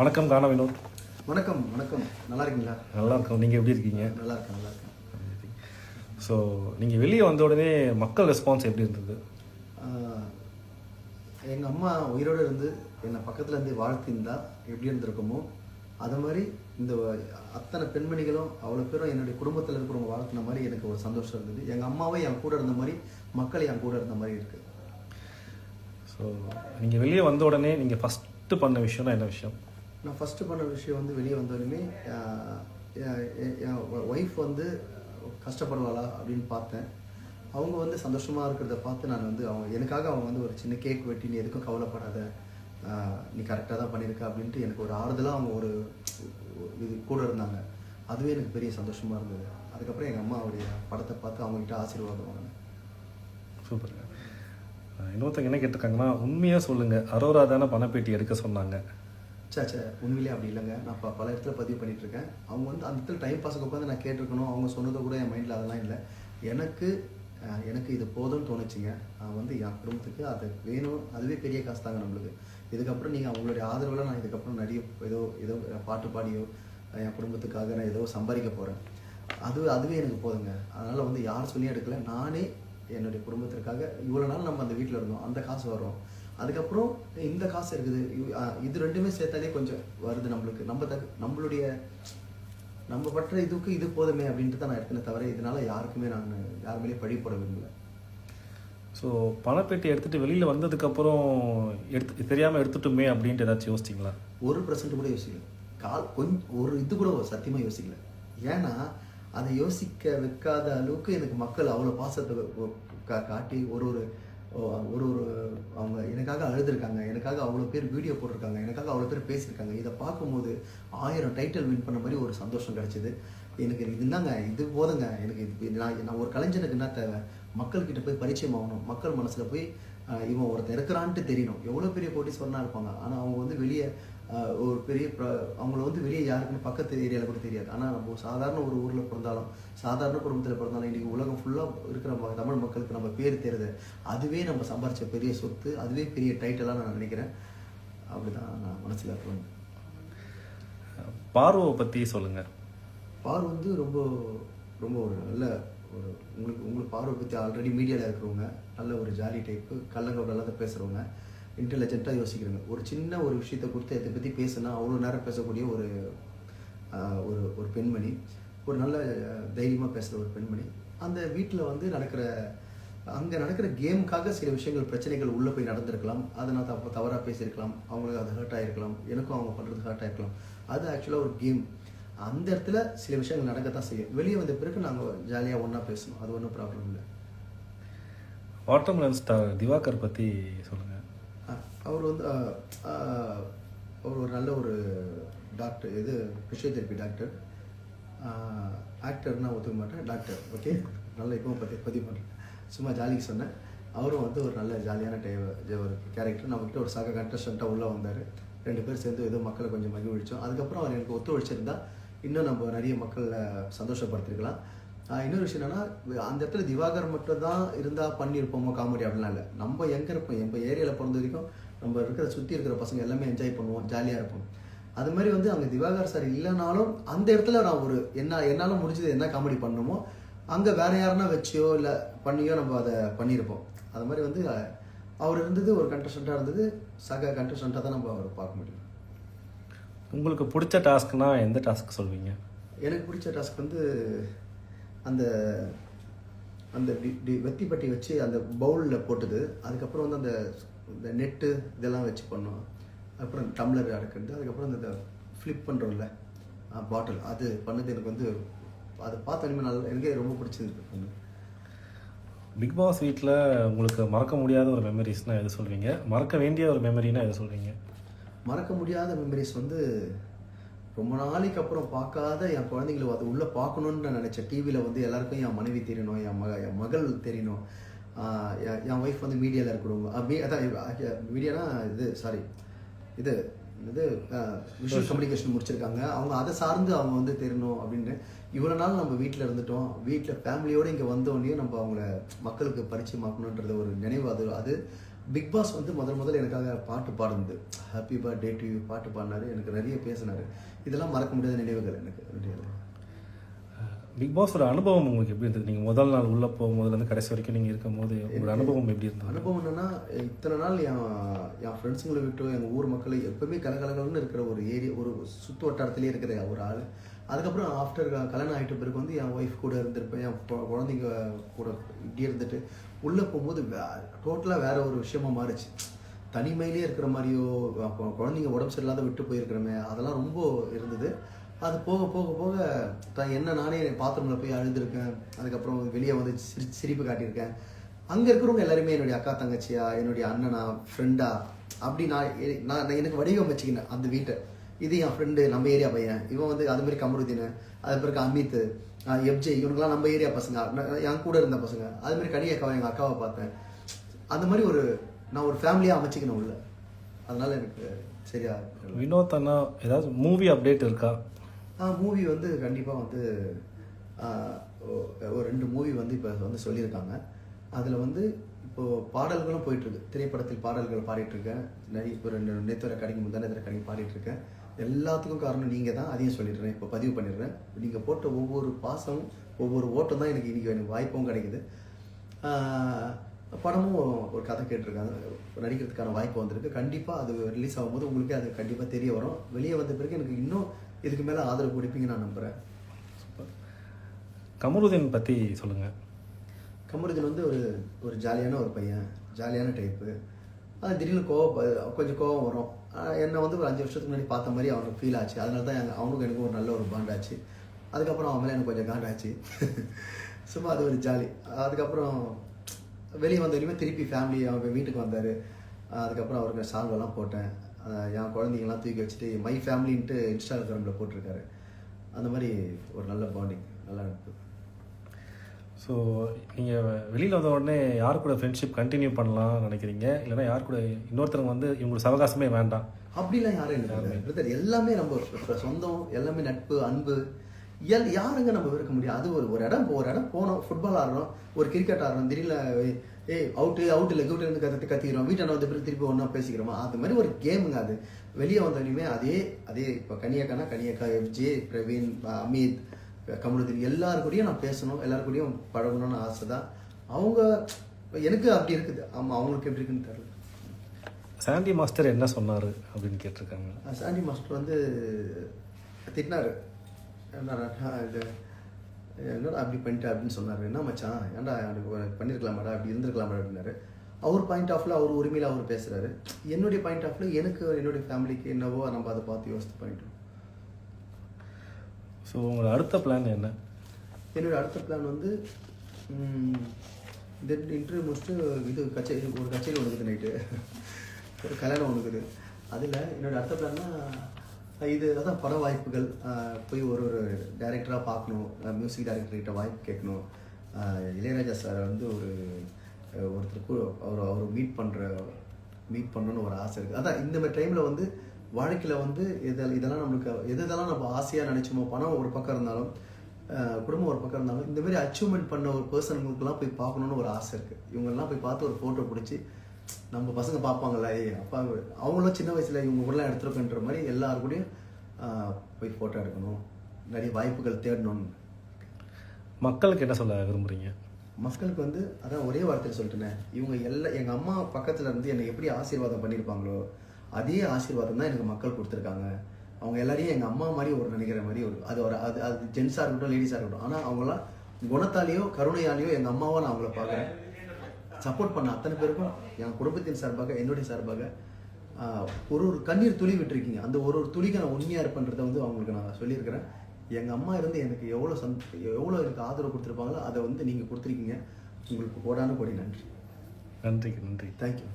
வணக்கம் கானா வினோத். வணக்கம் வணக்கம். நல்லா இருக்கீங்களா? நல்லா இருக்கோம். நீங்கள் எப்படி இருக்கீங்க? நல்லா இருக்கேன் நல்லா இருக்கேன். ஸோ நீங்கள் வெளியே வந்த உடனே மக்கள் ரெஸ்பான்ஸ் எப்படி இருந்தது? எங்கள் அம்மா உயிரோடு இருந்து என்னை பக்கத்தில் இருந்து வாழ்த்திருந்தா எப்படி இருந்திருக்குமோ அது மாதிரி இந்த அத்தனை பெண்மணிகளும் அவ்வளோ பேரும் என்னுடைய குடும்பத்தில் இருக்கிறவங்க வாழ்த்தின மாதிரி எனக்கு ஒரு சந்தோஷம் இருந்தது. எங்கள் அம்மாவை என் கூட இருந்த மாதிரி மக்கள் என் கூட இருந்த மாதிரி இருக்குது. ஸோ நீங்கள் வெளியே வந்த உடனே நீங்கள் ஃபஸ்ட்டு பண்ண விஷயம்னா என்ன விஷயம்? நான் ஃபஸ்ட்டு பண்ண விஷயம் வந்து வெளியே வந்தோடனே என் ஒய்ஃப் வந்து கஷ்டப்படுவாளா அப்படின்னு பார்த்தேன். அவங்க வந்து சந்தோஷமாக இருக்கிறத பார்த்து நான் வந்து எனக்காக அவங்க வந்து ஒரு சின்ன கேக் வெட்டி, நீ எதுக்கும் கவலைப்படாத, நீ கரெக்டாக தான் பண்ணியிருக்க அப்படின்ட்டு எனக்கு ஒரு ஆறுதலாக அவங்க ஒரு இது கூட இருந்தாங்க. அதுவே எனக்கு பெரிய சந்தோஷமாக இருந்தது. அதுக்கப்புறம் எங்கள் அம்மாவுடைய படத்தை பார்த்து அவங்ககிட்ட ஆசீர்வாதம் வாங்கினேன். சூப்பருங்க. இன்னொருத்தங்க என்ன கேட்டிருக்காங்கன்னா, உண்மையாக சொல்லுங்கள், அரோரா தானே பணப்பேட்டி எடுக்க சொன்னாங்க? சாச்சா உண்மையிலே அப்படி இல்லைங்க. நான் பல இடத்துல பதிவு பண்ணிகிட்ருக்கேன். அவங்க வந்து அந்த இடத்துல டைம் பாஸுக்கு உட்காந்து நான் கேட்டிருக்கணும். அவங்க சொன்னதை கூட என் மைண்டில் அதெல்லாம் இல்லை. எனக்கு இது போதும்னு தோணுச்சுங்க. நான் வந்து என் குடும்பத்துக்கு அது வேணும். அதுவே பெரிய காசு தாங்க நம்மளுக்கு. இதுக்கப்புறம் நீங்கள் அவங்களுடைய ஆதரவில் நான் இதுக்கப்புறம் நிறைய ஏதோ பாட்டு பாடியோ என் குடும்பத்துக்காக நான் ஏதோ சம்பாதிக்க போகிறேன். அதுவே எனக்கு போதுங்க. அதனால் வந்து யார் சொல்லியும் எடுக்கல. நானே என்னுடைய குடும்பத்திற்காக இவ்வளோ நாள் நம்ம அந்த வீட்டில் இருந்தோம், அந்த காசு வரும். அதுக்கப்புறம் இந்த காசு இருக்குது, இது ரெண்டுமே சேர்த்தாலே கொஞ்சம் வருது நம்மளுக்கு. நம்மளுடைய நம்ம பற்ற இதுக்கு இது போதுமே அப்படின்ட்டு தான் நான் எடுத்தேனே தவிர இதனால யாருக்குமே நான் யாருமே பழி போட விரும்பல. ஸோ பணப்பேட்டி எடுத்துகிட்டு வெளியில் வந்ததுக்கப்புறம் தெரியாமல் எடுத்துட்டோமே அப்படின்ட்டு ஏதாச்சும் யோசிச்சிங்களா? 1% கூட யோசிக்கல. கொஞ்சம் ஒரு இது கூட சத்தியமாக யோசிக்கல. ஏன்னா அதை யோசிக்க வைக்காத அளவுக்கு எனக்கு மக்கள் அவ்வளோ பாசத்தை காட்டி ஒரு அவங்க எனக்காக அழுதுருக்காங்க, எனக்காக அவ்வளோ பேர் வீடியோ போட்டிருக்காங்க, எனக்காக அவ்வளோ பேர் பேசியிருக்காங்க. இதை பார்க்கும்போது 1000 டைட்டில் வின் பண்ண மாதிரி ஒரு சந்தோஷம் கிடைச்சிது எனக்கு. இதுதாங்க, இது போதுங்க எனக்கு. நான் ஒரு கலைஞனுக்கு என்ன தேவை? மக்கள்கிட்ட போய் பரிச்சயம் ஆகணும், மக்கள் மனசில் போய் இவன் ஒருத்தர் இருக்கிறான்ட்டு தெரியணும். எவ்வளோ பெரிய கோட்டீஸ்வரனாக இருப்பாங்க, ஆனால் அவங்க வந்து வெளியே ஒரு பெரிய அவங்கள வந்து வெளியே யாருக்குன்னு பக்கத்து ஏரியாவில் கூட தெரியாது. ஆனால் நம்ம சாதாரண ஒரு ஊரில் பிறந்தாலும், சாதாரண குடும்பத்தில் பிறந்தாலும், இன்றைக்கி உலகம் ஃபுல்லாக இருக்கிற தமிழ் மக்களுக்கு நம்ம பேர் தெரியுது. அதுவே நம்ம சம்பாரித்த பெரிய சொத்து, அதுவே பெரிய டைட்டிலாக நான் நினைக்கிறேன். அப்படி தான் நான் மனசில் இருக்கேன். பார்வை பற்றி சொல்லுங்கள். பார்வை வந்து ரொம்ப ரொம்ப ஒரு நல்ல ஒரு உங்களுக்கு பார்வை பற்றி ஆல்ரெடி மீடியாவில் இருக்கிறவங்க நல்ல ஒரு ஜாலி டைப்பு, கள்ளங்கப்படலாத பேசுகிறவங்க, இன்டெலிஜென்ட்டாக யோசிக்கிறவங்க. ஒரு சின்ன ஒரு விஷயத்தை கொடுத்து இதை பற்றி பேசுனா அவ்வளோ நேரம் பேசக்கூடிய ஒரு பெண்மணி, ஒரு நல்ல தைரியமாக பேசுகிற ஒரு பெண்மணி. அந்த வீட்டில் வந்து அங்கே நடக்கிற கேமுக்காக சில விஷயங்கள், பிரச்சனைகள் உள்ளே போய் நடந்திருக்கலாம். அதை நான் தவறாக பேசியிருக்கலாம், அவங்களுக்கு அது ஹர்ட் ஆகிருக்கலாம், எனக்கும் அவங்க பண்ணுறது ஹர்ட் ஆகிருக்கலாம். அது ஆக்சுவலாக ஒரு கேம். அந்த இடத்துல சில விஷயங்கள் நடக்கத்தான் செய்யும். வெளியே வந்த பிறகு நாங்கள் ஜாலியாக ஒன்றா பேசணும், அது ஒன்றும் ப்ராப்ளம் இல்லை. வாட்டர்மெலன் ஸ்டார் திவாகர் பற்றி சொல்லுங்கள். அவர் வந்து அவர் ஒரு நல்ல ஒரு டாக்டர், ஃபிசியோதெரப்பி டாக்டர். ஆக்டர்னா ஒத்துக்க மாட்டேன், டாக்டர். ஓகே, நல்லா இப்போ பதிவு பண்ணுறேன், சும்மா ஜாலிக்கு சொன்னேன். அவரும் வந்து ஒரு நல்ல ஜாலியான ஒரு கேரக்டர். நம்மக்கிட்ட ஒரு சக கண்டஸ்டண்ட்டாக உள்ளே வந்தார். 2 பேர் சேர்ந்து ஏதோ மக்களை கொஞ்சம் மகிழ்விச்சோம். அதுக்கப்புறம் அவர் எனக்கு ஒத்துழைச்சிருந்தா இன்னும் நம்ம நிறைய மக்களை சந்தோஷப்படுத்திருக்கலாம். இன்னொரு விஷயம் என்னென்னா, அந்த இடத்துல திவாகர் மட்டும் தான் இருந்தால் பண்ணியிருப்போமோ காமெடி அப்படிலாம் இல்லை. நம்ம எங்கே இருப்போம், எங்கள் ஏரியாவில் பிறந்த வரைக்கும் நம்ம சுற்றி இருக்கிற பசங்க எல்லாமே என்ஜாய் பண்ணுவோம், ஜாலியாக இருப்போம். அது மாதிரி வந்து அங்கே திவாகர் சார் இல்லைனாலும் அந்த இடத்துல நான் என்னால் முடிஞ்சது என்ன காமெடி பண்ணணுமோ அங்கே வேற யாருன்னா வச்சியோ இல்லை பண்ணியோ நம்ம அதை பண்ணியிருப்போம். அது மாதிரி வந்து அவர் இருந்தது ஒரு கண்டஸ்டண்ட்டாக இருந்தது, சக கண்டஸ்டண்ட்டாக தான் நம்ம அவரை பார்க்க முடியும். உங்களுக்கு பிடிச்ச டாஸ்க்னா எந்த டாஸ்க் சொல்வீங்க? எனக்கு பிடிச்ச டாஸ்க் வந்து அந்த வெத்திப்பட்டி வச்சு அந்த பவுலில் போட்டது, அதுக்கப்புறம் வந்து அந்த நெட்டு இதெல்லாம் வச்சு பண்ணோம், அப்புறம் டம்ளர் அடக்கிறது, அதுக்கப்புறம் இந்த ஃப்ளிப் பண்ணுறோம்ல பாட்டில், அது பண்ணது எனக்கு வந்து அதை பார்த்த எனக்கே ரொம்ப பிடிச்சிருக்கு. பிக் பாஸ் வீட்டில் உங்களுக்கு மறக்க முடியாத ஒரு மெமரிஸ்னால் எது சொல்வீங்க? மறக்க வேண்டிய ஒரு மெமரினா எது சொல்வீங்க? மறக்க முடியாத மெமரிஸ் வந்து ரொம்ப நாளைக்கு அப்புறம் பார்க்காத என் குழந்தைங்களை அது உள்ளே பார்க்கணுன்னு நான் நினச்சேன். டிவியில் வந்து எல்லாருக்கும் என் மனைவி தெரியணும், என் மகள் தெரியணும், என் ஒய்ஃப் வந்து மீடியாவில் இருக்கிறவங்க, அதான் மீடியானா இது விஷுவல் கம்யூனிகேஷன் முடிச்சிருக்காங்க, அவங்க அதை சார்ந்து அவங்க வந்து தெரியணும் அப்படின்னு. இவ்வளோ நாள் நம்ம வீட்டில் இருந்துட்டோம், வீட்டில் ஃபேமிலியோடு இங்கே வந்தோடனே நம்ம அவங்கள மக்களுக்கு பரிச்சயமாக்கணுன்றது ஒரு நினைவு. அது பிக் பாஸ் வந்து முதல்ல எனக்காக பாட்டு பாடுனது, ஹாப்பி பர்த்டே டு யூ பாட்டு பாடினாரு, எனக்கு நிறைய பேசினார். இதெல்லாம் மறக்க முடியாத நினைவுகள் எனக்கு நிறைய. பிக் பாஸோட அனுபவம் உங்களுக்கு எப்படி இருந்தது? நீங்கள் முதல் நாள் உள்ளே போகும்போதுலேருந்து கடைசி வரைக்கும் நீங்கள் இருக்கும்போது உங்களோட அனுபவம் எப்படி இருந்தது? அனுபவம் என்னன்னா, இத்தனை நாள் என் ஃப்ரெண்ட்ஸுங்களை விட்டு எங்கள் ஊர் மக்கள் எப்பவுமே கலகலகலன்னு இருக்கிற ஒரு ஏரியா, ஒரு சுற்று வட்டாரத்திலே இருக்கிற ஒரு ஆள். அதுக்கப்புறம் ஆஃப்டர் கல்யாணம் ஆகிட்ட பிறகு வந்து என் ஒய்ஃப் கூட இருந்திருப்பேன், என் குழந்தைங்க கூட இப்படி இருந்துட்டு உள்ளே போகும்போது டோட்டலாக வேற ஒரு விஷயமா மாறிச்சு. தனிமையிலே இருக்கிற மாதிரியோ, குழந்தைங்க உடம்பு சரியில்லாத விட்டு போயிருக்கிறோமே, அதெல்லாம் ரொம்ப இருந்தது. அது போக போக போக என்ன நானே பாத்ரூமில் போய் அழுதுருக்கேன். அதுக்கப்புறம் வெளியே வந்து சிரிப்பு காட்டியிருக்கேன். அங்கே இருக்கிறவங்க எல்லாருமே என்னுடைய அக்கா தங்கச்சியா, என்னுடைய அண்ணனா, ஃப்ரெண்டா, அப்படி நான் எனக்கு வடிவமைச்சிக்கினேன் அந்த வீட்டை. இது என் ஃப்ரெண்டு, நம்ம ஏரியா பையன், இவன் வந்து அது மாதிரி கமருதீன், அது பிறகு அமித், எப்ஜே, இவனுங்களாம் நம்ம ஏரியா பசங்க, என் கூட இருந்த பசங்க. அது மாதிரி கனியக்காவை எங்கள் அக்காவை பார்த்தேன். அந்த மாதிரி நான் ஒரு ஃபேமிலியாக அமைச்சிக்கணும் உள்ள. அதனால எனக்கு சரியா. வினோத் அண்ணா, ஏதாவது மூவி அப்டேட் இருக்கா? மூவி வந்து கண்டிப்பாக வந்து ஒரு 2 மூவி வந்து இப்போ வந்து சொல்லியிருக்காங்க. அதில் வந்து இப்போது பாடல்களும் போயிட்டுருக்கு. திரைப்படத்தில் பாடல்கள் பாடிட்டுருக்கேன். நிறைய இப்போ 2 நேற்று கடைக்கு முந்தானே கடைக்கு பாடிட்டுருக்கேன். எல்லாத்துக்கும் காரணம் நீங்கள் தான், அதையும் சொல்லிடுறேன், இப்போ பதிவு பண்ணிடுறேன். நீங்கள் போட்ட ஒவ்வொரு பாசமும் ஒவ்வொரு ஓட்டம் தான் எனக்கு இன்றைக்கி எனக்கு வாய்ப்பும் கிடைக்குது. படமும் ஒரு கதை கேட்டிருக்காங்க, நடிக்கிறதுக்கான வாய்ப்பு வந்திருக்கு. கண்டிப்பாக அது ரிலீஸ் ஆகும்போது உங்களுக்கே அது கண்டிப்பாக தெரிய வரும். வெளியே வந்த பிறகு எனக்கு இன்னும் இதுக்கு மேலே ஆதரவு கொடுப்பீங்க நான் நம்புகிறேன். கமருதீன் பற்றி சொல்லுங்கள். கமருதீன் வந்து ஒரு ஜாலியான ஒரு பையன், ஜாலியான டைப்பு. அது திடீர்னு கொஞ்சம் கோவம் வரும். என்னை வந்து ஒரு 5 வருஷத்துக்கு முன்னாடி பார்த்த மாதிரி அவனுக்கு ஃபீல் ஆச்சு. அதனால தான் அவனுக்கு எனக்கு ஒரு நல்ல ஒரு பாண்ட் ஆச்சு. அதுக்கப்புறம் அவன் மேலே எனக்கு கொஞ்சம் காண்டாச்சு. சும்மா அது ஒரு ஜாலி. அதுக்கப்புறம் வெளியே வந்த வரையுமே திருப்பி ஃபேமிலி அவங்க வீட்டுக்கு வந்தார். அதுக்கப்புறம் அவருக்கு சால்வெல்லாம் போட்டேன். என் குழந்தைங்கலாம் தூக்கி வச்சுட்டு மை ஃபேமிலின்ட்டு இன்ஸ்டாகிராமில் போட்டிருக்காரு. அந்த மாதிரி ஒரு நல்ல பாண்டிங், நல்லா இருக்கு. ஸோ நீங்கள் வெளியில் வந்த உடனே யார் கூட ஃப்ரெண்ட்ஷிப் கண்டினியூ பண்ணலாம்னு நினைக்கிறீங்க? இல்லைனா யார் கூட இன்னொருத்தவங்க வந்து இவங்களுக்கு சவகாசமே வேண்டாம் அப்படிலாம் யாரும் இல்லை பிரதர். எல்லாமே நம்ம சொந்தம், எல்லாமே நட்பு, அன்பு, யாருங்க நம்ம இருக்க முடியும்? அது ஒரு இடம் போனோம், ஃபுட்பால் ஆடுறோம், ஒரு கிரிக்கெட் ஆடுறோம், திடீர்னு அவுட்டு இல்லை கவுட்டு இருந்து கத்திக்கிறோம், வீட்டை வந்து திருப்பி ஒன்றா பேசிக்கிறோமா, அது மாதிரி ஒரு கேமுங்க. அது வெளியே வந்தோடனே அதே இப்போ கனியக்கா, எஃப்ஜே, பிரவீன், அமித், கமருதீன் எல்லாருக்கூடையும் நான் பேசணும், எல்லாருக்கூடையும் பழகணும்னு ஆசை தான். அவங்க எனக்கு அப்படி இருக்குது. ஆமாம், அவங்களுக்கு எப்படி இருக்குன்னு தெரியல. சாண்டி மாஸ்டர் என்ன சொன்னார் அப்படின்னு கேட்டிருக்காங்க. சாண்டி மாஸ்டர் வந்து திட்டினார். என்னடா அப்படி பண்ணிட்டு அப்படின்னு சொன்னார். என்ன மச்சான், ஏன்டா எனக்கு பண்ணியிருக்கலாமாடா, அப்படி இருந்திருக்கலாமாடா அப்படின்னாரு. அவர் பாயிண்ட் ஆஃப்ல அவர் உரிமையில் அவர் பேசுகிறாரு. என்னுடைய பாயிண்ட் ஆஃப்ல எனக்கு என்னுடைய ஃபேமிலிக்கு என்னவோ நம்ம அதை பார்த்து யோசித்து பண்ணிட்டோம். ஸோ உங்களோட அடுத்த பிளான் என்ன? என்னுடைய அடுத்த பிளான் வந்து இந்த இன்டர்வியூ முடிச்சுட்டு ஒரு கச்சேரி ஒன்றுக்குது, நைட்டு ஒரு கல்யாணம் ஒன்றுக்குது. அதில் என்னோடய அடுத்த பிளான்னா அதான் பட வாய்ப்புகள், போய் ஒரு டைரக்டராக பார்க்கணும், மியூசிக் டைரக்டர்கிட்ட வாய்ப்பு கேட்கணும். இளையராஜா சார் வந்து ஒருத்தருக்கு அவர் மீட் பண்ணணுன்னு ஒரு ஆசை இருக்குது. அதான் இந்த மாதிரி டைமில் வந்து வாழ்க்கையில் வந்து இதெல்லாம் நம்மளுக்கு எதெல்லாம் நம்ம ஆசையாக நினச்சோமோ, பணம் ஒரு பக்கம் இருந்தாலும் குடும்பம் ஒரு பக்கம் இருந்தாலும் இந்த மாதிரி அச்சீவ்மெண்ட் பண்ண ஒரு பர்சனுங்களுக்கெல்லாம் போய் பார்க்கணுன்னு ஒரு ஆசை இருக்குது. இவங்கெல்லாம் போய் பார்த்து ஒரு ஃபோட்டோ பிடிச்சி நம்ம பசங்க பார்ப்பாங்களா, அப்பா அவங்களும் சின்ன வயசில் இவங்க ஊரெலாம் எடுத்துருக்கன்ற மாதிரி எல்லாருக்கூடையும் போய் ஃபோட்டோ எடுக்கணும், நிறைய வாய்ப்புகள் தேடணும். மக்களுக்கு என்ன சொல்ல விரும்புகிறீங்க? மக்களுக்கு வந்து அதான் ஒரே வார்த்தையில் சொல்லிட்டேனே, இவங்க எங்கள் அம்மா பக்கத்தில் இருந்து என்னை எப்படி ஆசீர்வாதம் பண்ணியிருப்பாங்களோ அதே ஆசீர்வாதம் தான் எனக்கு மக்கள் கொடுத்துருக்காங்க. அவங்க எல்லாரையும் எங்கள் அம்மா மாதிரி நினைக்கிற மாதிரி அது ஜென்ஸாக இருக்கட்டும், லேடிஸாக இருக்கட்டும். ஆனால் அவங்களாம் குணத்தாலேயோ கருணையாலேயோ எங்கள் அம்மாவை நான் அவங்கள பார்க்குறேன். சப்போர்ட் பண்ண அத்தனை பேருக்கும் என் குடும்பத்தின் சார்பாக, என்னுடைய சார்பாக ஒரு கண்ணீர் துளி விட்டுருக்கீங்க. அந்த ஒரு துளிக்கு நான் உண்மையாக இருப்பேன்றதை வந்து அவங்களுக்கு நான் சொல்லியிருக்கிறேன். எங்கள் அம்மா இருந்து எனக்கு எவ்வளோ எனக்கு ஆதரவு கொடுத்துருப்பாங்களோ அதை வந்து நீங்கள் கொடுத்துருக்கீங்க. உங்களுக்கு கோடான கோடி நன்றி. நன்றி. தேங்க்யூ.